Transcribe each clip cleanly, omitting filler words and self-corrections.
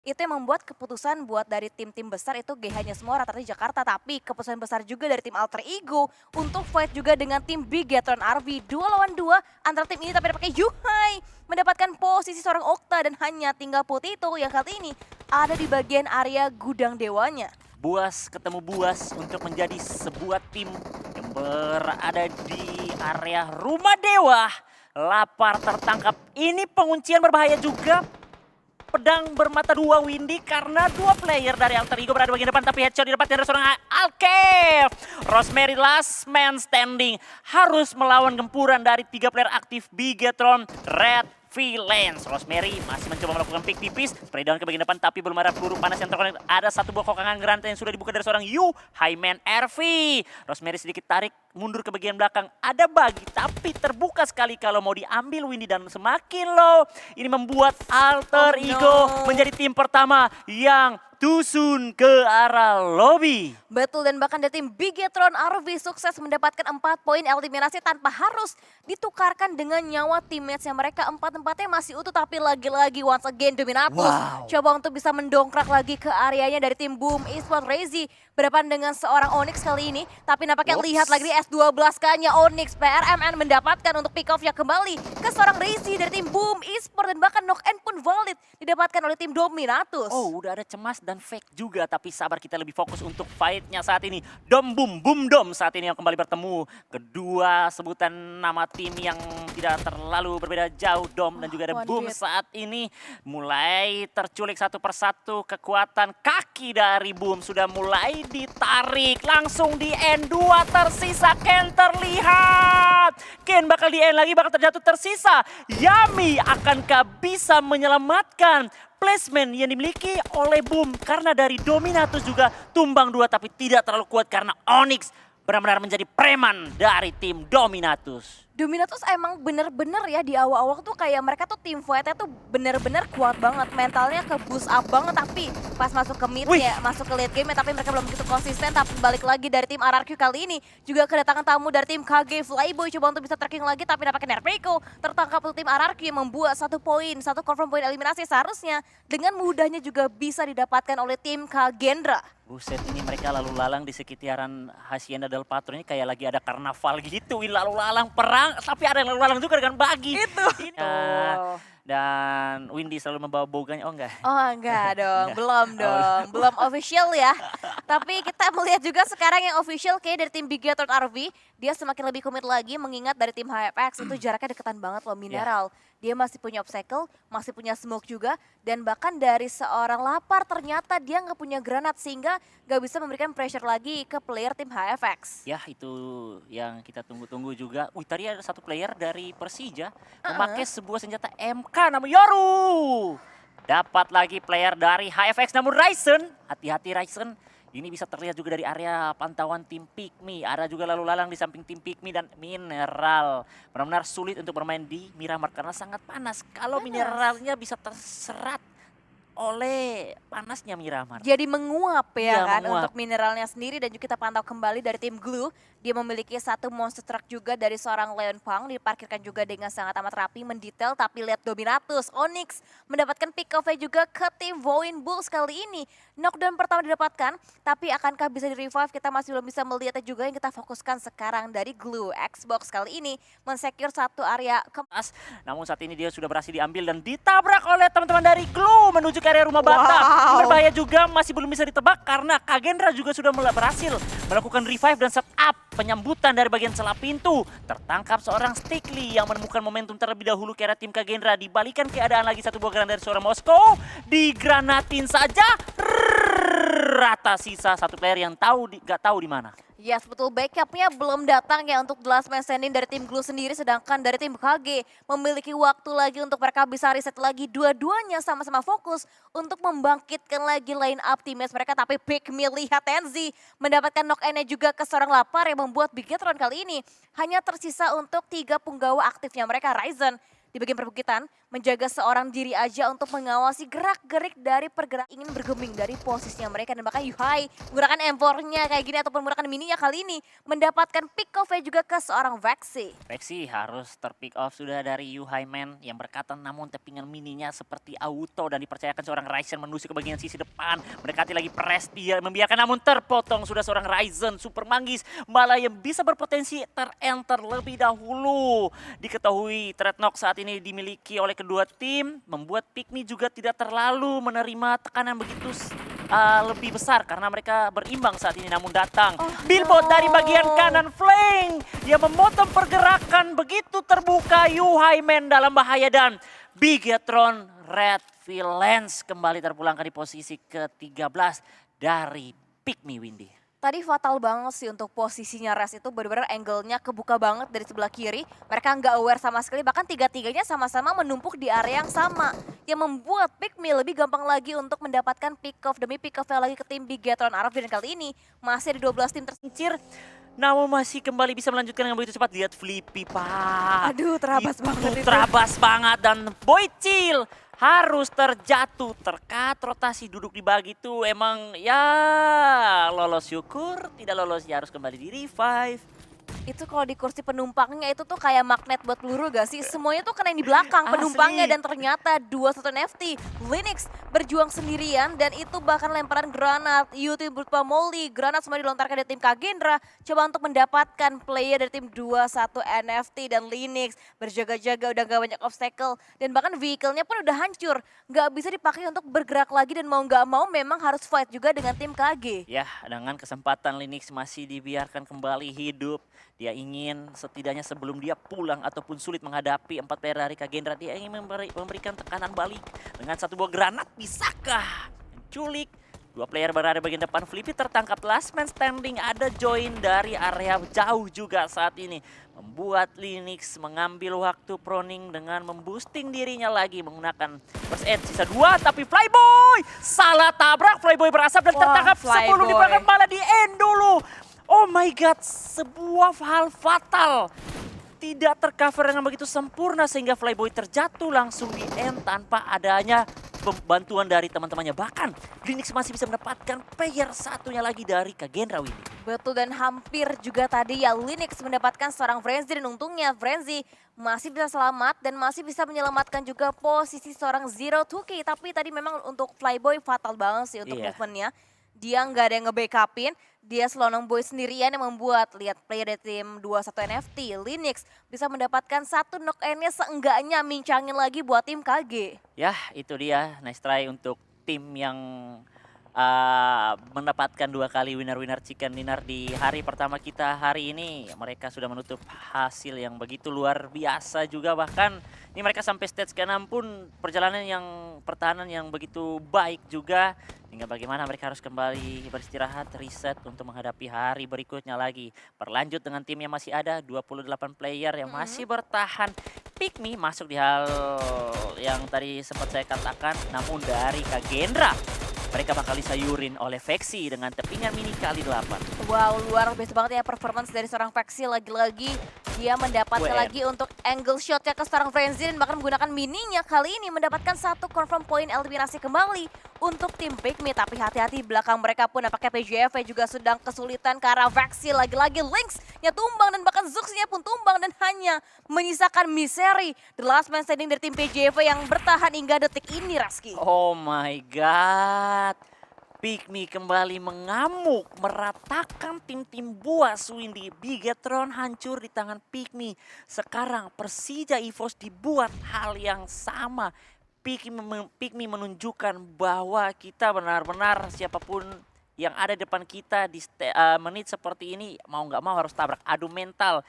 Itu yang membuat keputusan buat dari tim-tim besar itu gak hanya semua rata-rata di Jakarta, tapi keputusan besar juga dari tim Alter Ego untuk fight juga dengan tim Bigetron RV 2 lawan 2 antara tim ini tapi pakai Yuhai mendapatkan posisi seorang Okta dan hanya tinggal Putito yang kali ini ada di bagian area gudang dewanya. Buas ketemu Buas untuk menjadi sebuah tim yang berada di area rumah dewa. Lapar tertangkap. Ini penguncian berbahaya juga. Pedang bermata dua Windy karena dua player dari Alter Ego berada bagian depan, tapi headshot didapatkan dari seorang Alkev. Rosemary last man standing harus melawan gempuran dari tiga player aktif Bigetron Red Villains. Rosemary masih mencoba melakukan pick tipis, spray down ke bagian depan tapi belum ada peluru panas yang terkonek. Ada satu buah kokangan granat yang sudah dibuka dari seorang Yu Highman RV. Rosemary sedikit tarik mundur ke bagian belakang. Ada bagi tapi terbuka sekali kalau mau diambil Windy dan semakin low. Ini membuat Alter Ego menjadi tim pertama yang tusun ke arah lobby. Betul, dan bahkan dari tim Bigetron RV sukses mendapatkan 4 poin eliminasi tanpa harus ditukarkan dengan nyawa teammates yang mereka empat-empatnya masih utuh, tapi lagi-lagi once again Dominatus coba untuk bisa mendongkrak lagi ke areanya dari tim Boom Esports. Razy berhadapan dengan seorang Onyx kali ini, tapi nampaknya lihat lagi di S12 kanya Onyx PRMN mendapatkan untuk pick off-nya kembali ke seorang Razy dari tim Boom Esports, dan bahkan knock-in pun valid didapatkan oleh tim Dominatus. Oh, udah ada cemas dan fake juga, tapi sabar, kita lebih fokus untuk fight-nya saat ini. Dom Boom Boom Dom saat ini yang kembali bertemu. Kedua sebutan nama tim yang tidak terlalu berbeda jauh, Dom dan juga ada Boom saat ini mulai terculik satu persatu. Kekuatan kaki dari Boom sudah mulai ditarik. Langsung di N2 tersisa Ken terlihat. Ken bakal di N lagi, bakal terjatuh tersisa. Yami akankah bisa menyelamatkan placement yang dimiliki oleh Boom? Karena dari Dominatus juga tumbang dua tapi tidak terlalu kuat karena Onyx benar-benar menjadi preman dari tim Dominatus. Dominatus emang bener-bener ya di awal-awal tuh kayak mereka tuh tim fight-nya tuh bener-bener kuat banget. Mentalnya ke boost up banget, tapi pas masuk ke mid ya, masuk ke late game ya, tapi mereka belum begitu konsisten. Tapi balik lagi dari tim RRQ kali ini juga kedatangan tamu dari tim KG Flyboy coba untuk bisa tracking lagi, tapi nampaknya Nerfeiko tertangkap untuk tim RRQ yang membuat 1 poin, 1 confirm poin eliminasi seharusnya dengan mudahnya juga bisa didapatkan oleh tim Kagendra. Buset, ini mereka lalu lalang di sekitaran Hacienda del Patron ini kayak lagi ada karnaval gitu. Lalu lalang perang, tapi ada yang lalu lalang juga dengan bagi. Itu. Dan Windy selalu membawa boganya, oh enggak? Oh enggak dong, belum dong, belum official ya. Tapi kita melihat juga sekarang yang official kayak dari tim Bigetron RV, dia semakin lebih komit lagi mengingat dari tim HFX itu jaraknya deketan banget loh Mineral. Dia masih punya obstacle, masih punya smoke juga, dan bahkan dari seorang Lapar ternyata dia nggak punya granat sehingga nggak bisa memberikan pressure lagi ke player tim HFX. Ya itu yang kita tunggu-tunggu juga. Wih, tadi ada satu player dari Persija memakai sebuah senjata MK namanya Yoru. Dapat lagi player dari HFX namun Ryzen, hati-hati Ryzen. Ini bisa terlihat juga dari area pantauan tim Pikmi. Ada juga lalu lalang di samping tim Pikmi dan Mineral. Benar-benar sulit untuk bermain di Miramar karena sangat panas. Kalau Mineralnya bisa terserat oleh panasnya Miramar. Jadi menguap ya kan menguap untuk Mineralnya sendiri, dan juga kita pantau kembali dari tim Glue. Dia memiliki satu monster truck juga dari seorang Leon Pang, diparkirkan juga dengan sangat amat rapi, mendetail, tapi lihat Dominatus, Onyx mendapatkan pick off-nya juga ke tim Voin Bulls kali ini. Knockdown pertama didapatkan, tapi akankah bisa di-revive? Kita masih belum bisa melihatnya juga. Yang kita fokuskan sekarang dari Glue, Xbox kali ini mensecure satu area kemas. Namun saat ini dia sudah berhasil diambil dan ditabrak oleh teman-teman dari Glue menuju ke area rumah Bata. Berbahaya juga, masih belum bisa ditebak karena Kagendra juga sudah berhasil melakukan revive dan setup penyambutan dari bagian celah pintu. Tertangkap seorang Stickly yang menemukan momentum terlebih dahulu ke arah tim Kagendra. Dibalikan keadaan lagi satu buah granat dari seorang Moskow. Digranatin saja. Rata sisa satu player yang gak tahu di mana. Yes, betul, backupnya belum datang ya untuk The Last Man Standing dari tim Glue sendiri, sedangkan dari tim KG memiliki waktu lagi untuk mereka bisa reset lagi. Dua-duanya sama-sama fokus untuk membangkitkan lagi line up teammates mereka, tapi Pikmi lihat Tenzi mendapatkan knock-in-nya juga ke seorang Lapar yang membuat Bigetron kali ini hanya tersisa untuk 3 punggawa aktifnya mereka. Ryzen di bagian perbukitan menjaga seorang diri aja untuk mengawasi gerak-gerik dari pergerakan ingin bergeming dari posisinya mereka. Dan bahkan Yuhai menggunakan M4-nya kayak gini ataupun menggunakan mininya kali ini mendapatkan pick off-nya juga ke seorang Vexi. Vexi harus terpick off sudah dari Yuhai Man yang berkata, namun tappingan mininya seperti auto dan dipercayakan seorang Ryzen menusuk ke bagian sisi depan. Mendekati lagi press dia membiarkan namun terpotong sudah seorang Ryzen super manggis malah yang bisa berpotensi ter-enter lebih dahulu. Diketahui Dreadnought saat ini dimiliki oleh kedua tim membuat Pikmi juga tidak terlalu menerima tekanan begitu lebih besar karena mereka berimbang saat ini. Namun datang Billboard dari bagian kanan flank yang memotong pergerakan begitu terbuka. Yuhai Man dalam bahaya dan Bigetron Red Villains kembali terpulangkan di posisi ke-13 dari Pikmi Windy. Tadi fatal banget sih untuk posisinya Res itu benar-benar angle-nya kebuka banget dari sebelah kiri. Mereka nggak aware sama sekali, bahkan tiga-tiganya sama-sama menumpuk di area yang sama. Yang membuat Pikmi lebih gampang lagi untuk mendapatkan pick off demi pick off lagi ke tim Bigetron Arab. Dan kali ini masih ada 12 tim tersingkir. Namun masih kembali bisa melanjutkan dengan begitu cepat. Lihat Flippy, Pak. Aduh, terabas banget itu. Terabas banget dan Boycil harus terjatuh, terkat rotasi duduk di bagi itu emang ya lolos syukur, tidak lolos ya harus kembali di revive. Itu kalau di kursi penumpangnya itu tuh kayak magnet buat peluru gak sih? Semuanya tuh kena yang di belakang penumpangnya dan ternyata 2-1 NFT. Linux berjuang sendirian dan itu bahkan lemparan granat, YouTube berupa Molly, granat semua dilontarkan dari tim Kagendra. Coba untuk mendapatkan player dari tim 2-1 NFT dan Linux berjaga-jaga udah gak banyak obstacle. Dan bahkan vehicle-nya pun udah hancur. Gak bisa dipakai untuk bergerak lagi dan mau gak mau memang harus fight juga dengan tim KG. Ya, dengan kesempatan Linux masih dibiarkan kembali hidup. Dia ingin setidaknya sebelum dia pulang ataupun sulit menghadapi 4 player dari Kagendra, dia ingin memberikan tekanan balik dengan satu buah granat. Bisakah menculik? 2 player berada bagian depan. Flippy tertangkap, last man standing, ada join dari area jauh juga saat ini. Membuat Linux mengambil waktu proning dengan memboosting dirinya lagi menggunakan first aid. Sisa 2 tapi Flyboy salah tabrak, Flyboy berasap dan tertangkap sebelum diperangkat malah di end dulu. Oh my god, sebuah hal fatal. Tidak tercover dengan begitu sempurna sehingga Flyboy terjatuh langsung di end tanpa adanya bantuan dari teman-temannya. Bahkan Linux masih bisa mendapatkan player satunya lagi dari Kagendra Windy. Betul, dan hampir juga tadi ya Linux mendapatkan seorang Frenzy dan untungnya Frenzy masih bisa selamat dan masih bisa menyelamatkan juga posisi seorang Zero 2K. Tapi tadi memang untuk Flyboy fatal banget sih untuk movementnya. Dia nggak ada yang nge-backupin, dia selonong boy sendirian yang membuat lihat player dari tim 21 NFT, Linux bisa mendapatkan satu knock-in-nya seenggaknya mincangin lagi buat tim KG. Ya itu dia, nice try untuk tim yang mendapatkan 2 kali winner-winner chicken dinner di hari pertama kita hari ini. Mereka sudah menutup hasil yang begitu luar biasa juga, bahkan ini mereka sampai stage ke-6 pun perjalanan yang pertahanan yang begitu baik juga. Hingga bagaimana mereka harus kembali beristirahat, reset untuk menghadapi hari berikutnya lagi. Berlanjut dengan tim yang masih ada, 28 player yang masih bertahan. Pikmi masuk di hal yang tadi sempat saya katakan, namun dari Kagendra. Mereka bakal disayurin oleh Vexi dengan tepingan mini kali 8. Wow, luar biasa banget ya performance dari seorang Vexi. Lagi-lagi dia mendapatkan lagi untuk angle shotnya ke seorang Frenzy dan bahkan menggunakan mininya kali ini mendapatkan satu confirm point eliminasi kembali untuk tim Pikmi. Tapi hati-hati belakang mereka pun nampaknya PJF juga sedang kesulitan karena Vexi lagi-lagi Lynx-nya tumbang dan bahkan Zux-nya pun tumbang dan hanya menyisakan Misery, the last man standing dari tim PJF yang bertahan hingga detik ini, Raski. Oh my god. Pikmi kembali mengamuk, meratakan tim-tim buas Windy. Bigetron hancur di tangan Pikmi. Sekarang Persija EVOS dibuat hal yang sama. Pikmi menunjukkan bahwa kita benar-benar siapapun yang ada di depan kita di menit seperti ini mau nggak mau harus tabrak. Adu mental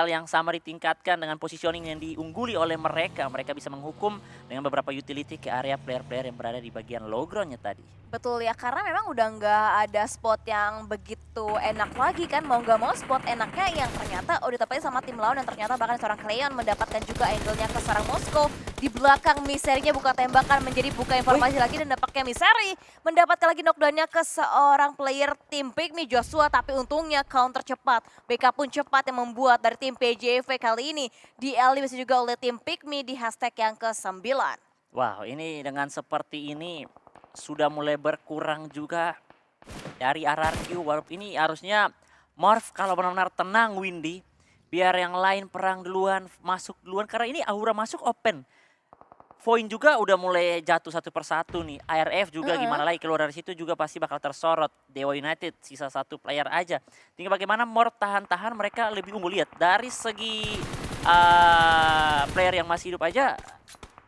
yang sama ditingkatkan dengan positioning yang diungguli oleh mereka. Mereka bisa menghukum dengan beberapa utility ke area player-player yang berada di bagian low ground-nya tadi. Betul ya, karena memang udah nggak ada spot yang begitu enak lagi kan. Mau nggak mau spot enaknya yang ternyata ditepati sama tim lawan dan ternyata bahkan seorang Cleon mendapatkan juga angle-nya ke seorang Moskow. Di belakang Miserinya buka tembakan menjadi buka informasi lagi dan nampaknya Miseri mendapatkan lagi knockdown-nya ke seorang player tim Pikmi Joshua. Tapi untungnya counter cepat, BK pun cepat yang membuat dari tim PJV kali ini dieliminasi juga oleh tim Pikmi di hashtag yang ke-9. Wow, ini dengan seperti ini sudah mulai berkurang juga dari RRQ. Walaupun ini harusnya Morph kalau benar-benar tenang Windy, biar yang lain perang duluan, masuk duluan. Karena ini aura masuk open. Voin juga udah mulai jatuh satu persatu nih. ARF juga gimana lagi keluar dari situ juga pasti bakal tersorot. Dewa United sisa satu player aja. Tinggal bagaimana Morph tahan-tahan, mereka lebih unggul. Lihat dari segi player yang masih hidup aja,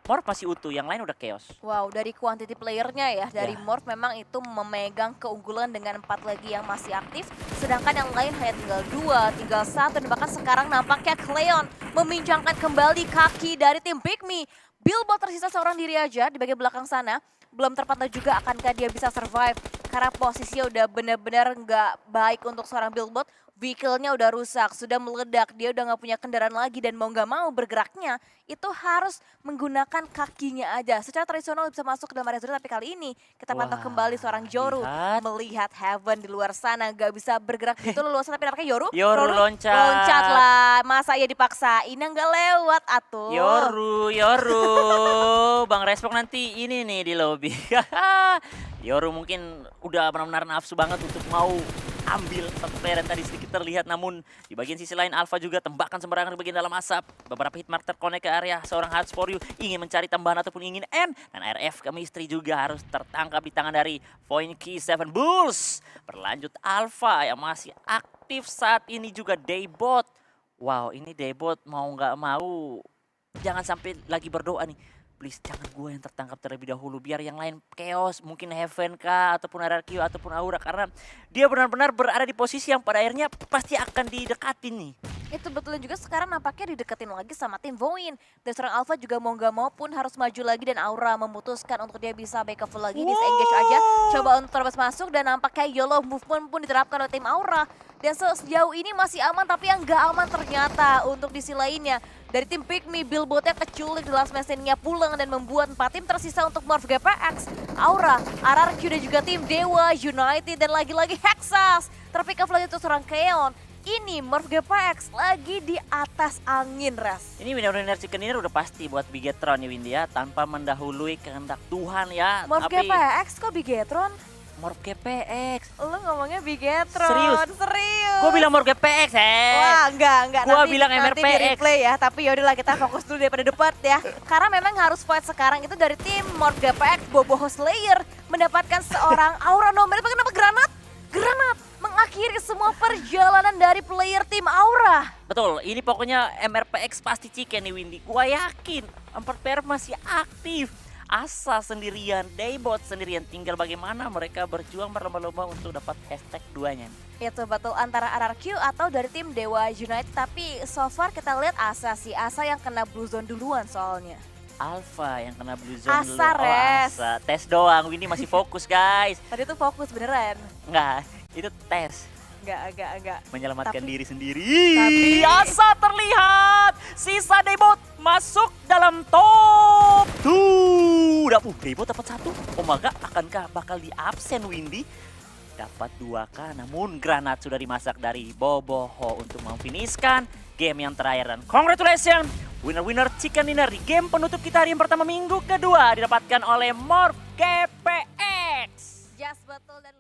Morph masih utuh, yang lain udah chaos. Wow, dari quantity playernya ya, dari Morph memang itu memegang keunggulan dengan 4 lagi yang masih aktif. Sedangkan yang lain hanya tinggal 2, tinggal 1. Dan bahkan sekarang nampaknya Cleon memincangkan kembali kaki dari tim Pikmi. Billboard tersisa seorang diri aja di bagian belakang sana. Belum terpantau juga akankah dia bisa survive. Karena posisinya udah benar-benar nggak baik untuk seorang Billboard. Vehicle-nya udah rusak, sudah meledak, dia udah nggak punya kendaraan lagi dan mau nggak mau bergeraknya itu harus menggunakan kakinya aja. Secara tradisional bisa masuk ke dalam area zona, tapi kali ini kita pantau kembali seorang Yoru melihat Heaven di luar sana nggak bisa bergerak gitu leluasa, tapi nampaknya Yoru loncat lah, masa ya dipaksain nggak lewat atuh. Yoru, Bang Respok nanti ini nih di lobby. Yoru mungkin udah benar-benar nafsu banget untuk mau ambil satu player yang tadi sedikit terlihat, namun di bagian sisi lain Alpha juga tembakan sembarangan di bagian dalam asap. Beberapa hitmark terkonek ke area seorang Hearts for You, ingin mencari tambahan ataupun ingin end. Dan RF Chemistry juga harus tertangkap di tangan dari Voin K7 Bulls. Berlanjut Alpha yang masih aktif saat ini juga Daybot. Wow, ini Daybot mau nggak mau jangan sampai lagi berdoa nih. Please jangan gue yang tertangkap terlebih dahulu, biar yang lain chaos, mungkin Heaven kah, ataupun RRQ, ataupun Aura. Karena dia benar-benar berada di posisi yang pada akhirnya pasti akan didekatin nih. Itu betul juga sekarang nampaknya dideketin lagi sama tim Voin. Dan seorang Alpha juga mau gak mau pun harus maju lagi dan Aura memutuskan untuk dia bisa backup full lagi, disengage aja. Coba untuk terus masuk dan nampaknya YOLO movement pun diterapkan oleh tim Aura. Dan sejauh ini masih aman, tapi yang gak aman ternyata untuk di sisi lainnya. Dari tim Pikmi, Billboard-nya keculik di last message-nya pulang dan membuat 4 tim tersisa untuk Morph GPX, Aura, RRQ dan juga tim Dewa United dan lagi-lagi Hexas. Terpick off lagi untuk seorang Keon. Ini Morph GPX lagi di atas angin, Res. Ini winner chicken dinner udah pasti buat Bigetron ya Windy ya, tanpa mendahului kehendak Tuhan ya. Morph GPX kok Bigetron? Morph GPX. Lu ngomongnya Bigetron. Serius? Gue bilang Morph GPX, Wah, enggak. Gue bilang MRPX. Nanti di replay ya, tapi yaudahlah kita fokus dulu daripada debat ya. Karena memang harus fight sekarang itu dari tim Morph GPX, Boboho Slayer mendapatkan seorang Aura Nomad. Kenapa granat? Granat mengakhiri semua perjalanan dari player tim Aura. Betul, ini pokoknya MRPX pasti chicken nih Windy. Gue yakin 4 player masih aktif. Asa sendirian, Daybot sendirian, tinggal bagaimana mereka berjuang berlomba-lomba untuk dapat hashtag 2-nya. Itu betul, antara RRQ atau dari tim Dewa United, tapi so far kita lihat Asa sih, Asa yang kena blue zone duluan soalnya. Alpha yang kena blue zone dulu. Asa, Res. Asa. Tes doang, Windy masih fokus guys. Tadi tuh fokus beneran. Enggak, itu tes. Enggak. Menyelamatkan diri sendiri. Tapi Asa terlihat. Sisa Daybot masuk dalam top 2. Daybot dapat 1. Oh my god, akankah bakal di absen Windy? Dapat 2K, namun granat sudah dimasak dari Boboho untuk memfinishkan game yang terakhir. Dan congratulations, winner chicken dinner di game penutup kita hari yang pertama minggu kedua didapatkan oleh Morph GPX. Just betul dan